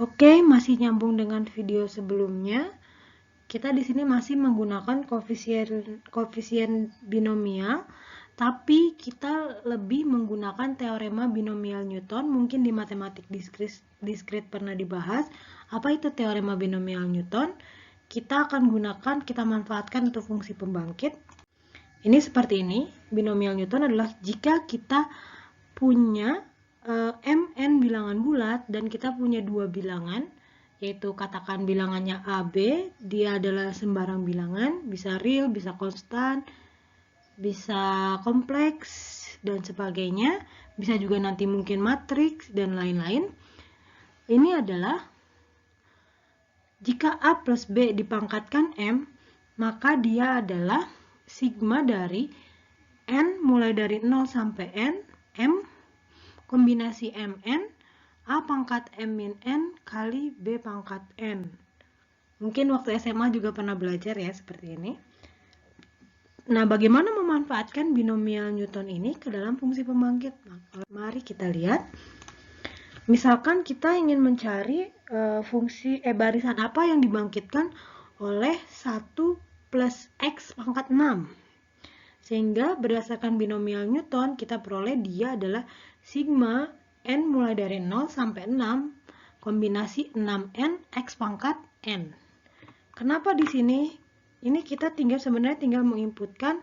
Oke, masih nyambung dengan video sebelumnya. Kita di sini masih menggunakan koefisien binomial, tapi kita lebih menggunakan teorema binomial Newton. Mungkin di matematik diskrit pernah dibahas. Apa itu teorema binomial Newton? Kita manfaatkan untuk fungsi pembangkit. Ini seperti ini. Binomial Newton adalah jika kita punya mn bilangan bulat dan kita punya dua bilangan, yaitu katakan bilangannya A, B, dia adalah sembarang bilangan, bisa real, bisa konstan, bisa kompleks, dan sebagainya, bisa juga nanti mungkin matriks, dan lain-lain. Ini adalah jika A plus B dipangkatkan M, maka dia adalah sigma dari N mulai dari 0 sampai N, M, kombinasi Mn, A pangkat M min N kali B pangkat N. Mungkin waktu SMA juga pernah belajar ya seperti ini. Nah, bagaimana memanfaatkan binomial Newton ini ke dalam fungsi pembangkit? Nah, mari kita lihat. Misalkan kita ingin mencari barisan apa yang dibangkitkan oleh 1 plus X pangkat 6. Sehingga berdasarkan binomial Newton, kita peroleh dia adalah sigma N mulai dari 0 sampai 6, kombinasi 6N X pangkat N. Kenapa di sini? Ini kita sebenarnya tinggal menginputkan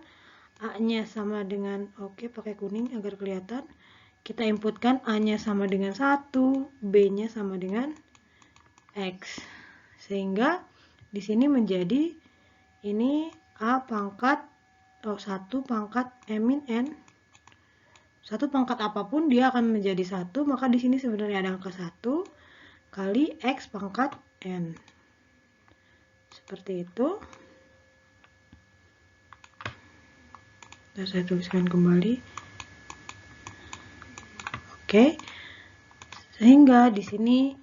A-nya sama dengan, pakai kuning agar kelihatan. Kita inputkan A-nya sama dengan 1, B-nya sama dengan X. Sehingga di sini menjadi ini A pangkat 1 pangkat M min N. 1 pangkat apapun dia akan menjadi 1, maka di sini sebenarnya ada angka 1 kali X pangkat N. Seperti itu. Saya tuliskan kembali. Oke. Sehingga di sini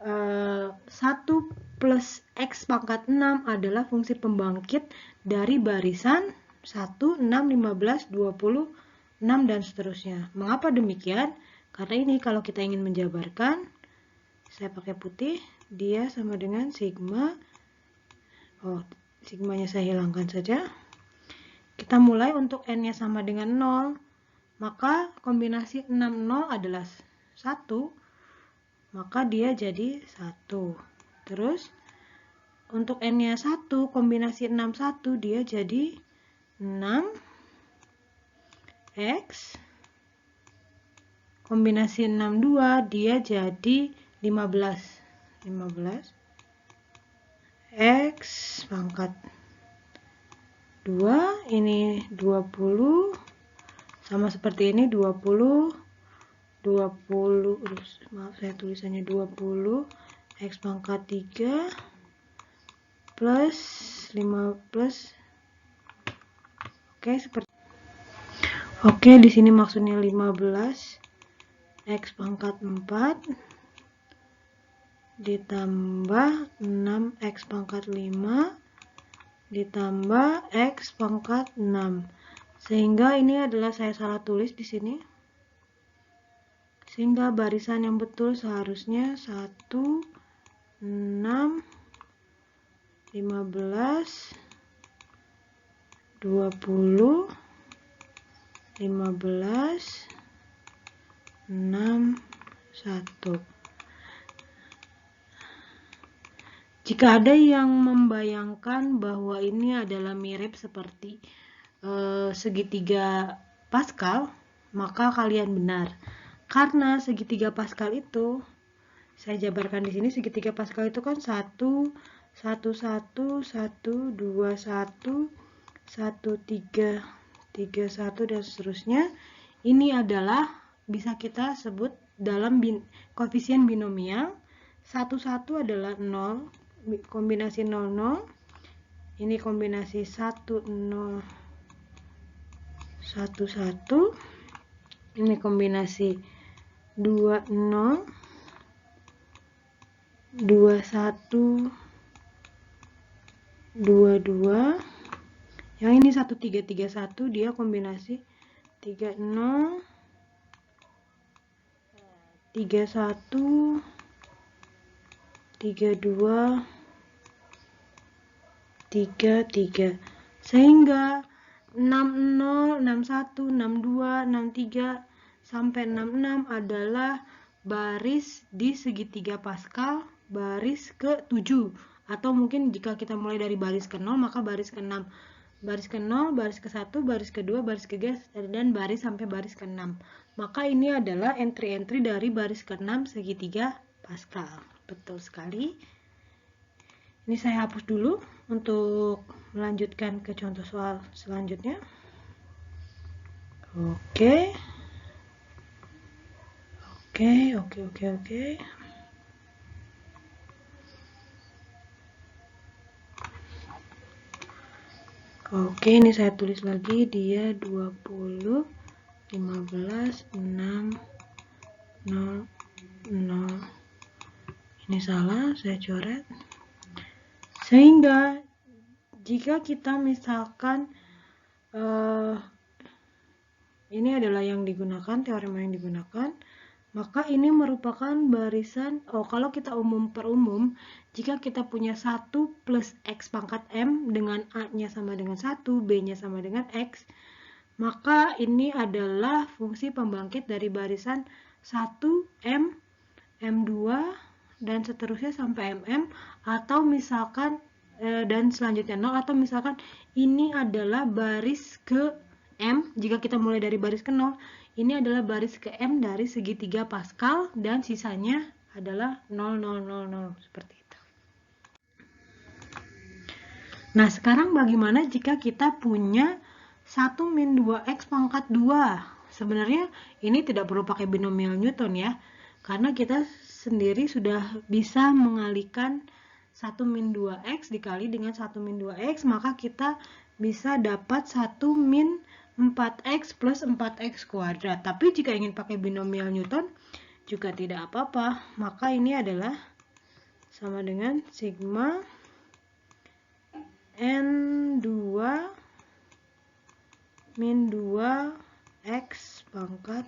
1 plus X pangkat 6 adalah fungsi pembangkit dari barisan 1, 6, 15, 20, 6, dan seterusnya. Mengapa demikian? Karena ini kalau kita ingin menjabarkan, saya pakai putih, dia sama dengan sigma. Sigmanya saya hilangkan saja. Kita mulai untuk N-nya sama dengan 0, maka kombinasi 6, 0 adalah 1, maka dia jadi 1. Terus untuk N-nya 1, kombinasi 6, 1, dia jadi 6 X, kombinasi 6, 2, dia jadi 15 X pangkat 2, ini 20, sama seperti ini 20, maaf saya tulisannya 20, X pangkat 3, plus 5 plus, di sini maksudnya 15, X pangkat 4, ditambah 6X pangkat 5, ditambah X pangkat 6. Sehingga ini adalah saya salah tulis di sini. Sehingga barisan yang betul seharusnya 1, 6, 15, 20, 15, 6, 1. Jika ada yang membayangkan bahwa ini adalah mirip seperti segitiga Pascal, maka kalian benar. Karena segitiga Pascal itu, saya jabarkan di sini, segitiga Pascal itu kan 1, 1, 1, 1, 2, 1, 1, 3, 3, 1, dan seterusnya. Ini adalah bisa kita sebut dalam koefisien binomial. 1, 1 adalah 0, kombinasi 0, 0. Ini kombinasi 1, 0, 1, 1. Ini kombinasi 2, 0, 2, 1, 2, 2. Yang ini 1, 3, 3, 1, dia kombinasi 3, 0, 3, 1, 32, 33. Sehingga 60, 61, 62, 63 sampai 66 adalah baris di segitiga Pascal baris ke-7, atau mungkin jika kita mulai dari baris ke-0 maka baris ke-6. Baris ke-0, baris ke-1, baris ke-2, baris ke-3 dan baris sampai baris ke-6. Maka ini adalah entry-entry dari baris ke-6 segitiga Pascal. Betul sekali. Ini saya hapus dulu untuk melanjutkan ke contoh soal selanjutnya. Oke. Oke, ini saya tulis lagi, dia 20, 15, 6, 0, 0. Ini salah, saya coret. Sehingga jika kita misalkan ini adalah yang digunakan, teorema yang digunakan, maka ini merupakan barisan, kalau kita per umum, jika kita punya 1 plus X pangkat M dengan A-nya sama dengan 1, B-nya sama dengan X, maka ini adalah fungsi pembangkit dari barisan 1, M, M2, dan seterusnya sampai MM, atau misalkan dan selanjutnya 0, atau misalkan ini adalah baris ke M, jika kita mulai dari baris ke 0, ini adalah baris ke M dari segitiga Pascal, dan sisanya adalah 0, 0, 0, 0, seperti itu. Nah, sekarang bagaimana jika kita punya 1 min 2X pangkat 2? Sebenarnya ini tidak perlu pakai binomial Newton ya, karena kita sendiri sudah bisa mengalihkan 1 min 2X dikali dengan 1 min 2X, maka kita bisa dapat 1 min 4X plus 4X kuadrat. Tapi jika ingin pakai binomial Newton juga tidak apa-apa, maka ini adalah sama dengan sigma N2 min 2X pangkat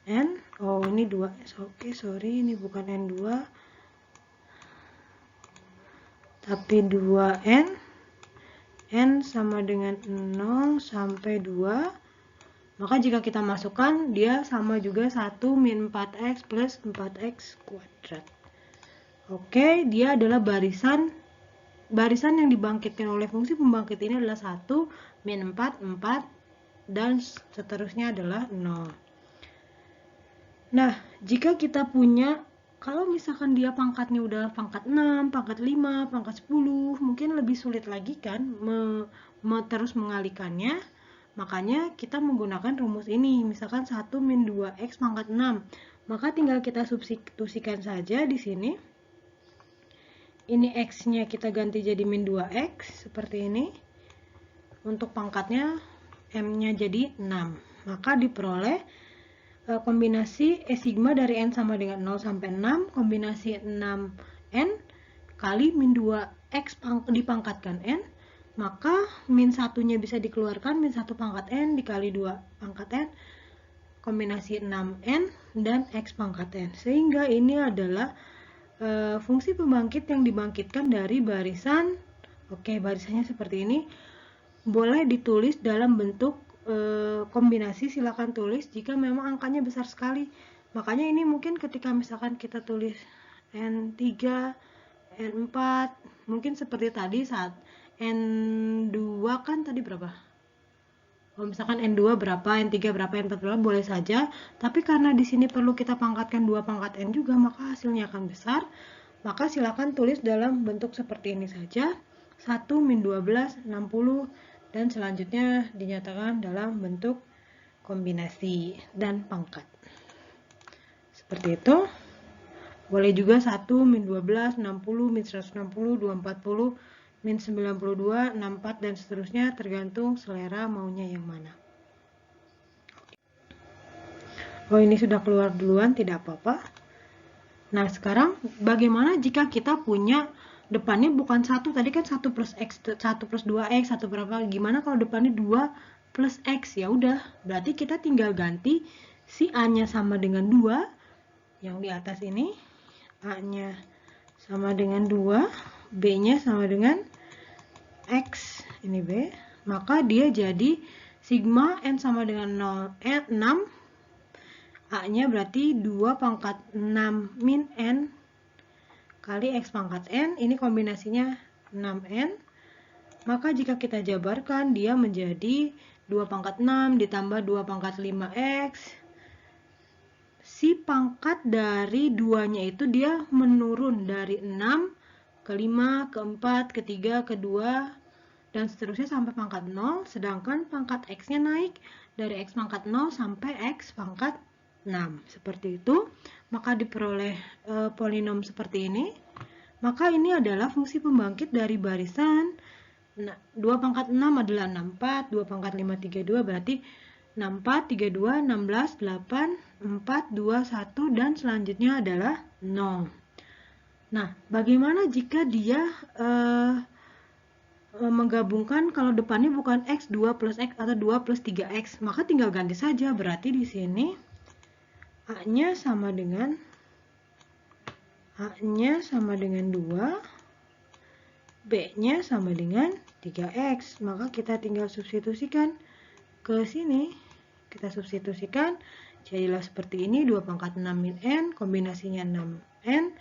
N. Oh, ini 2. Oke, sorry, ini bukan N2 tapi 2N. N sama dengan 0 sampai 2. Maka jika kita masukkan, dia sama juga 1 min 4X plus 4X kuadrat. Oke, dia adalah barisan yang dibangkitkan oleh fungsi pembangkit ini adalah 1, min 4, 4, dan seterusnya adalah 0. Nah, jika kita punya, kalau misalkan dia pangkatnya udah pangkat 6, pangkat 5, pangkat 10, mungkin lebih sulit lagi kan terus mengalihkannya. Makanya kita menggunakan rumus ini, misalkan 1 min 2X pangkat 6. Maka tinggal kita substitusikan saja di sini. Ini X-nya kita ganti jadi min 2X, seperti ini. Untuk pangkatnya, M-nya jadi 6. Maka diperoleh kombinasi E sigma dari N sama dengan 0 sampai 6, kombinasi 6N kali min 2X dipangkatkan N, maka min 1-nya bisa dikeluarkan, min 1 pangkat N dikali 2 pangkat N, kombinasi 6N dan X pangkat N. Sehingga ini adalah fungsi pembangkit yang dibangkitkan dari barisan. Oke, barisannya seperti ini. Boleh ditulis dalam bentuk kombinasi, silakan tulis jika memang angkanya besar sekali. Makanya ini mungkin ketika misalkan kita tulis N3, N4, mungkin seperti tadi saat N2 kan tadi berapa? Kalau misalkan N2 berapa, N3 berapa, N4 berapa, boleh saja. Tapi karena di sini perlu kita pangkatkan 2 pangkat N juga, maka hasilnya akan besar. Maka silakan tulis dalam bentuk seperti ini saja. 1 min 12, 60, dan selanjutnya dinyatakan dalam bentuk kombinasi dan pangkat. Seperti itu. Boleh juga 1 min 12, 60, min 160, 240, min 92, 64, dan seterusnya, tergantung selera maunya yang mana. Oh, ini sudah keluar duluan, tidak apa-apa. Nah, sekarang bagaimana jika kita punya depannya bukan 1, tadi kan 1 plus X, 1 plus 2X, 1 berapa, gimana kalau depannya 2 plus X? Ya udah, berarti kita tinggal ganti si A-nya sama dengan 2, yang di atas ini, A-nya sama dengan 2, B-nya sama dengan X, ini B, maka dia jadi sigma N sama dengan 6, A-nya berarti 2 pangkat 6 min N kali X pangkat N, ini kombinasinya 6N, maka jika kita jabarkan dia menjadi 2 pangkat 6 ditambah 2 pangkat 5X. Si pangkat dari 2-nya itu dia menurun dari 6 ke 5, ke 4, ke 3, ke 2, dan seterusnya sampai pangkat 0, sedangkan pangkat X-nya naik dari X pangkat 0 sampai X pangkat 6. Seperti itu, maka diperoleh polinom seperti ini. Maka ini adalah fungsi pembangkit dari barisan 2 pangkat 6 adalah 64, 2 pangkat 5, 32, berarti 64, 32, 16, 8, 4, 2, 1, dan selanjutnya adalah 0. Nah, bagaimana jika dia menggabungkan kalau depannya bukan X, 2 plus X atau 2 plus 3X, maka tinggal ganti saja. Berarti di sini A-nya sama dengan 2, B-nya sama dengan 3X. Maka kita tinggal substitusikan ke sini. Kita substitusikan, jadilah seperti ini, 2 pangkat 6 min N, kombinasinya 6N,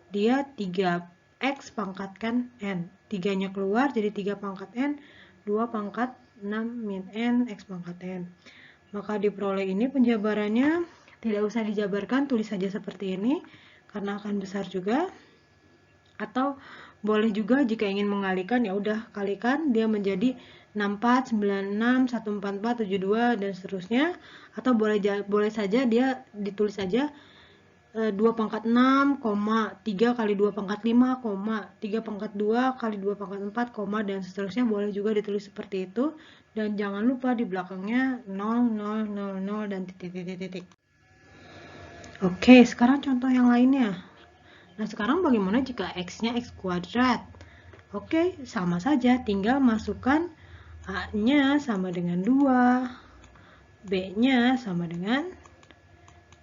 dia 3X pangkatkan N. 3-nya keluar, jadi 3 pangkat N, 2 pangkat 6 min N, X pangkat N. Maka diperoleh ini penjabarannya, tidak usah dijabarkan, tulis saja seperti ini, karena akan besar juga. Atau boleh juga jika ingin mengalikan, ya udah kalikan, dia menjadi 64, 96, 144, 72, dan seterusnya. Atau boleh saja dia ditulis saja 2 pangkat 6, 3 kali 2 pangkat 5, 3 pangkat 2 kali 2 pangkat 4, dan seterusnya. Boleh juga ditulis seperti itu. Dan jangan lupa di belakangnya 0, 0, 0, 0, dan titik. Oke, sekarang contoh yang lainnya. Nah, sekarang bagaimana jika X-nya X kuadrat? Oke, sama saja, tinggal masukkan A-nya sama dengan 2, B-nya sama dengan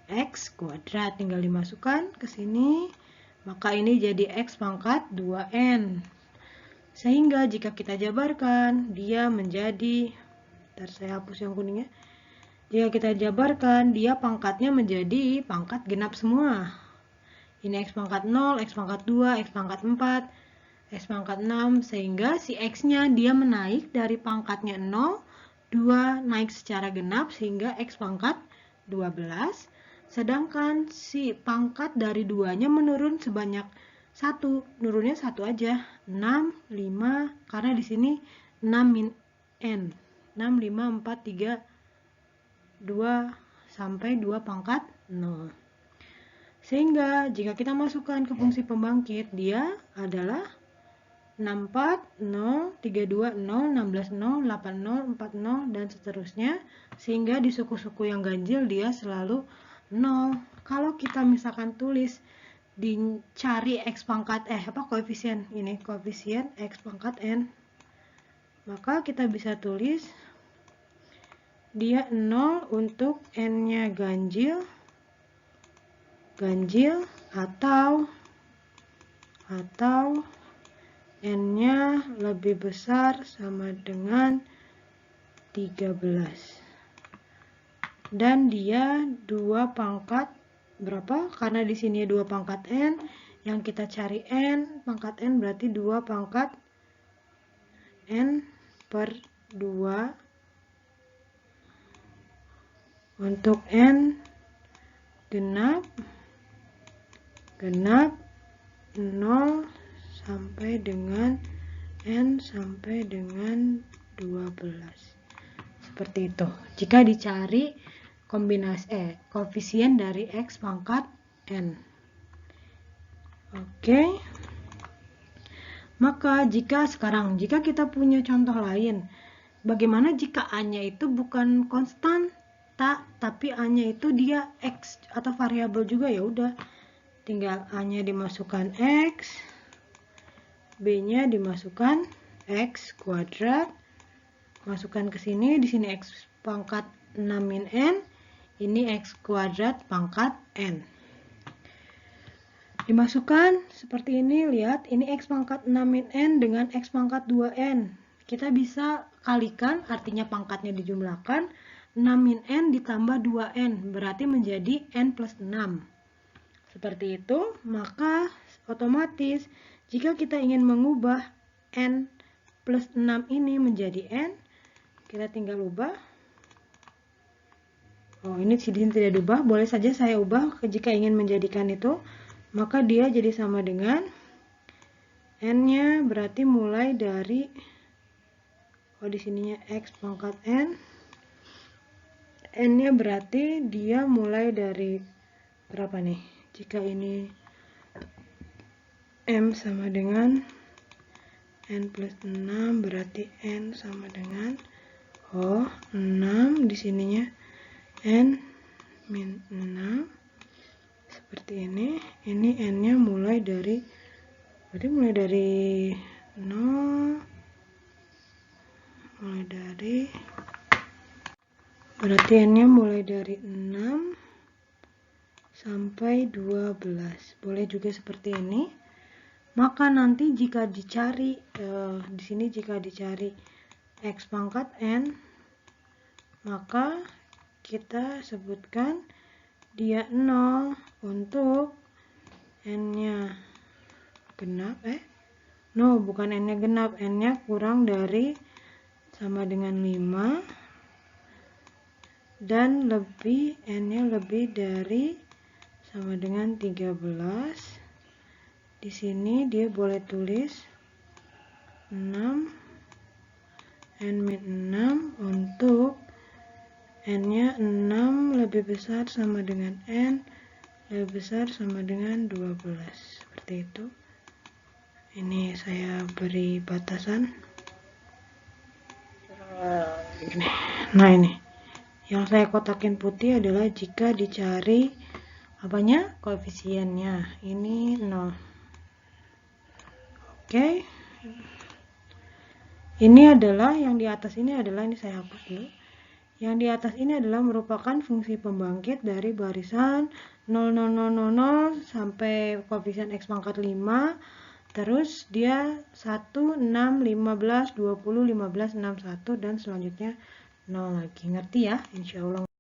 X kuadrat, tinggal dimasukkan ke sini, maka ini jadi X pangkat 2N. Sehingga jika kita jabarkan, dia menjadi, ntar saya hapus yang kuningnya, jika kita jabarkan, dia pangkatnya menjadi pangkat genap semua. Ini X pangkat 0, X pangkat 2, X pangkat 4, X pangkat 6, sehingga si X-nya dia menaik dari pangkatnya 0, 2 naik secara genap sehingga X pangkat 12, sedangkan si pangkat dari 2-nya menurun sebanyak 1, nurunnya 1 aja, 6, 5, karena di sini 6 min N, 6, 5, 4, 3, 2, sampai 2 pangkat 0. Sehingga jika kita masukkan ke fungsi pembangkit, dia adalah 64, 0, 32, 0, 16, 0, 8, 0, 4, 0, dan seterusnya. Sehingga di suku-suku yang ganjil dia selalu 0. Kalau kita misalkan tulis dicari X pangkat koefisien ini, koefisien X pangkat N, maka kita bisa tulis dia 0 untuk N-nya ganjil atau N-nya lebih besar sama dengan 13. Dan dia 2 pangkat berapa? Karena di sini 2 pangkat N, yang kita cari N, pangkat N berarti 2 pangkat N per 2 untuk N genap 0 sampai dengan N sampai dengan 12. Seperti itu. Jika dicari kombinasi koefisien dari X pangkat N. Oke. Maka jika kita punya contoh lain, bagaimana jika A-nya itu bukan konstan, tapi A-nya itu dia X atau variabel juga, ya udah. Tinggal A-nya dimasukkan X, B-nya dimasukkan X kuadrat, masukkan ke sini, di sini X pangkat 6 min N, ini X kuadrat pangkat N. Dimasukkan seperti ini, lihat, ini X pangkat 6 min N dengan X pangkat 2N. Kita bisa kalikan, artinya pangkatnya dijumlahkan, 6 min N ditambah 2N, berarti menjadi N plus 6. Seperti itu, maka otomatis jika kita ingin mengubah N plus 6 ini menjadi N, kita tinggal ubah. Oh, ini di sini tidak diubah, boleh saja saya ubah jika ingin menjadikan itu. Maka dia jadi sama dengan N-nya berarti mulai dari, di sininya X pangkat N. N-nya berarti dia mulai dari berapa nih? Jika ini M sama dengan N plus 6, berarti N sama dengan 6, di sininya N min 6. Seperti ini N-nya mulai dari, berarti mulai dari 0, berarti N-nya mulai dari 6 sampai 12. Boleh juga seperti ini. Maka nanti jika dicari, di sini jika dicari X pangkat N, maka kita sebutkan dia 0 untuk N-nya genap, no, bukan N-nya genap, N-nya kurang dari sama dengan 5 dan lebih, N-nya lebih dari sama dengan 13. Di sini dia boleh tulis 6 N min 6 untuk N-nya 6 lebih besar sama dengan N lebih besar sama dengan 12. Seperti itu. Ini saya beri batasan. Nah, ini yang saya kotakin putih adalah jika dicari apanya? Koefisiennya. Ini 0. Oke. Ini adalah yang di atas ini adalah, ini saya hapus dulu. Yang di atas ini adalah merupakan fungsi pembangkit dari barisan 0,0000 sampai koefisien X pangkat 5. Terus dia 1, 6, 15, 20, 15, 61 dan selanjutnya 0 lagi. Ngerti ya? Insya Allah.